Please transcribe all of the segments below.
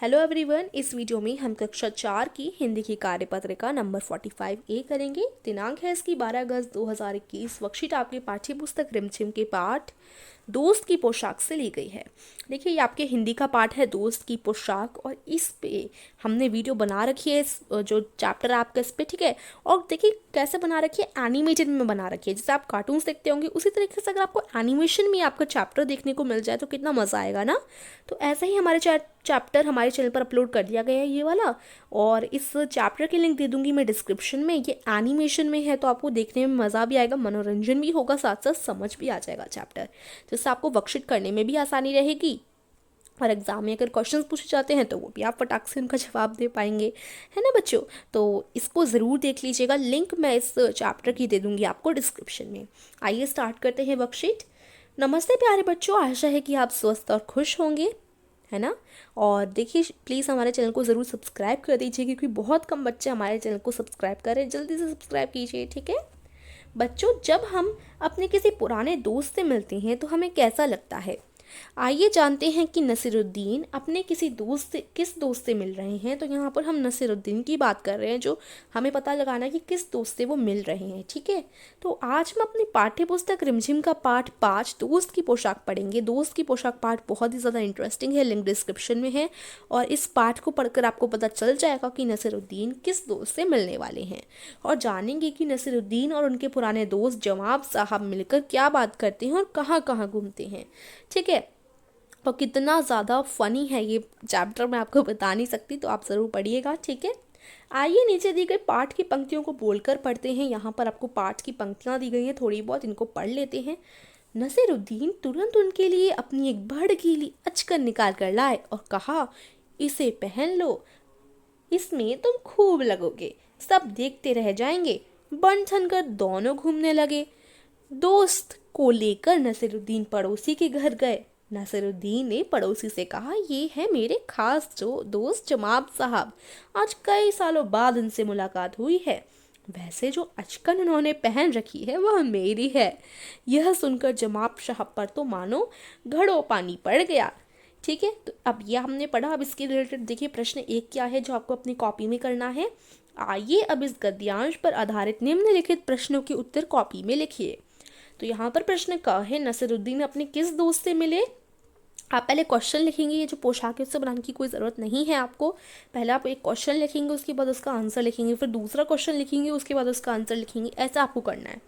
Hello everyone, इस video में हम कक्षा 4 की हिंदी की कार्यपत्रिका नंबर 45A करेंगे। दिनांक है इसकी 12 अगस्त 2021। वर्कशीट आपके पाठ्य पुस्तक रिमझिम के पाठ दोस्त की पोशाक से ली गई है। देखिए, ये आपके हिंदी का पाठ है दोस्त की पोशाक, और इस पे हमने वीडियो बना रखी है, जो चैप्टर है आपका इस पे, ठीक है। और देखिए कैसे बना रखी है, एनिमेटेड में बना रखी है। जैसे आप कार्टून्स देखते होंगे उसी तरीके से अगर आपको एनिमेशन में आपका चैप्टर देखने को मिल जाए तो कितना मज़ा आएगा ना। तो ऐसे ही हमारे चैप्टर हमारे चैनल पर अपलोड कर दिया गया है ये वाला, और इस चैप्टर की लिंक दे दूंगी मैं डिस्क्रिप्शन में। ये एनिमेशन में है तो आपको देखने में मज़ा भी आएगा, मनोरंजन भी होगा, साथ साथ समझ भी आ जाएगा चैप्टर, जिससे आपको वर्कशीट करने में भी आसानी रहेगी। और एग्जाम में अगर क्वेश्चंस पूछे जाते हैं तो वो भी आप फटाक से उनका जवाब दे पाएंगे, है ना बच्चों। तो इसको ज़रूर देख लीजिएगा, लिंक मैं इस चैप्टर की दे दूंगी आपको डिस्क्रिप्शन में। आइए स्टार्ट करते हैं वर्कशीट। नमस्ते प्यारे बच्चों, आशा है कि आप स्वस्थ और खुश होंगे, है ना। और देखिए प्लीज़ हमारे चैनल को ज़रूर सब्सक्राइब कर दीजिए, क्योंकि बहुत कम बच्चे हमारे चैनल को सब्सक्राइब कर रहे हैं। जल्दी से सब्सक्राइब कीजिए, ठीक है बच्चों। जब हम अपने किसी पुराने दोस्त से मिलते हैं तो हमें कैसा लगता है? आइए जानते हैं कि नसीरुद्दीन अपने किस दोस्त से मिल रहे हैं। तो यहाँ पर हम नसीरुद्दीन की बात कर रहे हैं, जो हमें पता लगाना है कि किस दोस्त से वो मिल रहे हैं, ठीक है। तो आज हम अपनी पाठ्य पुस्तक रिमझिम का पाठ 5 दोस्त की पोशाक पढ़ेंगे। दोस्त की पोशाक पाठ बहुत ही ज़्यादा इंटरेस्टिंग है, लिंक डिस्क्रिप्शन में है। और इस पाठ को पढ़कर आपको पता चल जाएगा कि नसीरुद्दीन किस दोस्त से मिलने वाले हैं, और जानेंगे कि नसीरुद्दीन और उनके पुराने दोस्त जमाब साहब मिलकर क्या बात करते हैं और कहाँ कहाँ घूमते हैं, ठीक है। और कितना ज़्यादा फनी है ये चैप्टर, मैं आपको बता नहीं सकती, तो आप ज़रूर पढ़िएगा, ठीक है। आइए नीचे दी गई पाठ की पंक्तियों को बोलकर पढ़ते हैं। यहाँ पर आपको पाठ की पंक्तियाँ दी गई हैं थोड़ी बहुत, इनको पढ़ लेते हैं। नसीरुद्दीन तुरंत उनके लिए अपनी एक भड़कीली अचकन निकाल कर लाए और कहा, इसे पहन लो, इसमें तुम खूब लगोगे, सब देखते रह जाएंगे। बन ठन कर दोनों घूमने लगे। दोस्त को लेकर नसीरुद्दीन पड़ोसी के घर गए। नसीरुद्दीन ने पड़ोसी से कहा, ये है मेरे खास जो दोस्त जमाब साहब, आज कई सालों बाद इनसे मुलाकात हुई है। वैसे जो अचकन उन्होंने पहन रखी है वह मेरी है। यह सुनकर जमाब साहब पर तो मानो घड़ों पानी पड़ गया, ठीक है। तो अब यह हमने पढ़ा। अब इसके रिलेटेड देखिए प्रश्न 1 क्या है जो आपको अपनी कॉपी में करना है। आइए अब इस गद्यांश पर आधारित निम्नलिखित प्रश्नों के उत्तर कॉपी में लिखिए। तो यहाँ पर प्रश्न का है, नसीरुद्दीन अपने किस दोस्त से मिले। आप पहले क्वेश्चन लिखेंगे, ये जो पोशाक है उससे बनाने की कोई ज़रूरत नहीं है आपको। पहले आप एक क्वेश्चन लिखेंगे, उसके बाद उसका आंसर लिखेंगे, फिर दूसरा क्वेश्चन लिखेंगे, उसके बाद उसका आंसर लिखेंगे, ऐसा आपको करना है।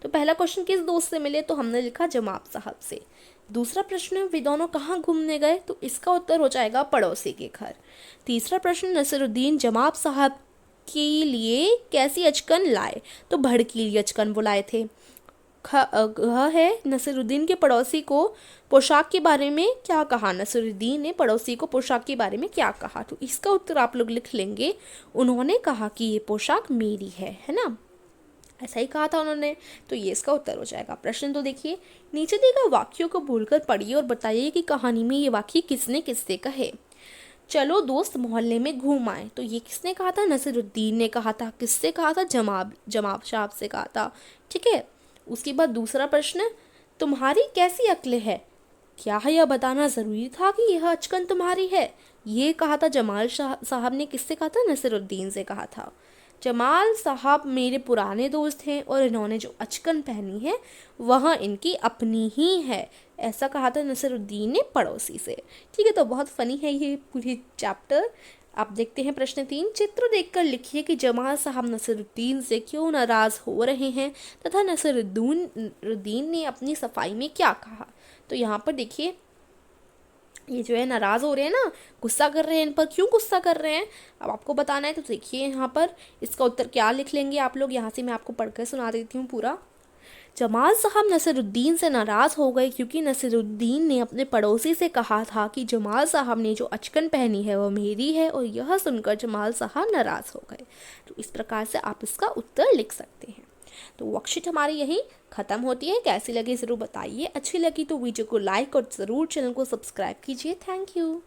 तो पहला क्वेश्चन किस दोस्त से मिले, तो हमने लिखा जमाब साहब से। दूसरा प्रश्न, वे दोनों कहाँ घूमने गए, तो इसका उत्तर हो जाएगा पड़ोसी के घर। तीसरा प्रश्न, नसीरुद्दीन जमाब साहब के लिए कैसी अचकन लाए, तो भड़कीली अचकन वो लाए थे। है नसीरुद्दीन के पड़ोसी को पोशाक के बारे में क्या कहा। नसीरुद्दीन ने पड़ोसी को पोशाक के बारे में क्या कहा, तो इसका उत्तर आप लोग लिख लेंगे, उन्होंने कहा कि ये पोशाक मेरी है ना, ऐसा ही कहा था उन्होंने। तो ये इसका उत्तर हो जाएगा। प्रश्न तो देखिए, नीचे दिए गए वाक्यों को बोलकर पढ़िए और बताइए कि कहानी में ये वाक्य किसने किससे कहे। चलो दोस्त मोहल्ले में घूम आए, तो ये किसने कहा था, नसीरुद्दीन ने कहा था। किससे कहा था, जमाब साहब से कहा था, ठीक है। उसके बाद दूसरा प्रश्न, तुम्हारी कैसी अक्ल है, क्या यह बताना ज़रूरी था कि यह अचकन तुम्हारी है। ये कहा था जमाल साहब ने। किससे कहा था, नसीरुद्दीन से कहा था। जमाल साहब मेरे पुराने दोस्त हैं और इन्होंने जो अचकन पहनी है वह इनकी अपनी ही है, ऐसा कहा था नसीरुद्दीन ने पड़ोसी से, ठीक है। तो बहुत फनी है ये पूरी चैप्टर। आप देखते हैं प्रश्न 3, चित्र देखकर लिखिए कि जमाल साहब नसीरुद्दीन से क्यों नाराज़ हो रहे हैं तथा नसीरुद्दीन ने अपनी सफाई में क्या कहा। तो यहाँ पर देखिए, ये जो है नाराज़ हो रहे हैं ना, गुस्सा कर रहे हैं, इन पर क्यों गुस्सा कर रहे हैं अब आपको बताना है। तो देखिए यहाँ पर इसका उत्तर क्या लिख लेंगे आप लोग, यहाँ से मैं आपको पढ़कर सुना देती हूँ पूरा। जमाल साहब नसीरुद्दीन से नाराज़ हो गए क्योंकि नसीरुद्दीन ने अपने पड़ोसी से कहा था कि जमाल साहब ने जो अचकन पहनी है वह मेरी है, और यह सुनकर जमाल साहब नाराज़ हो गए। तो इस प्रकार से आप इसका उत्तर लिख सकते हैं। तो वर्कशीट हमारी यहीं ख़त्म होती है। कैसी लगी ज़रूर बताइए, अच्छी लगी तो वीडियो को लाइक और ज़रूर चैनल को सब्सक्राइब कीजिए। Thank you.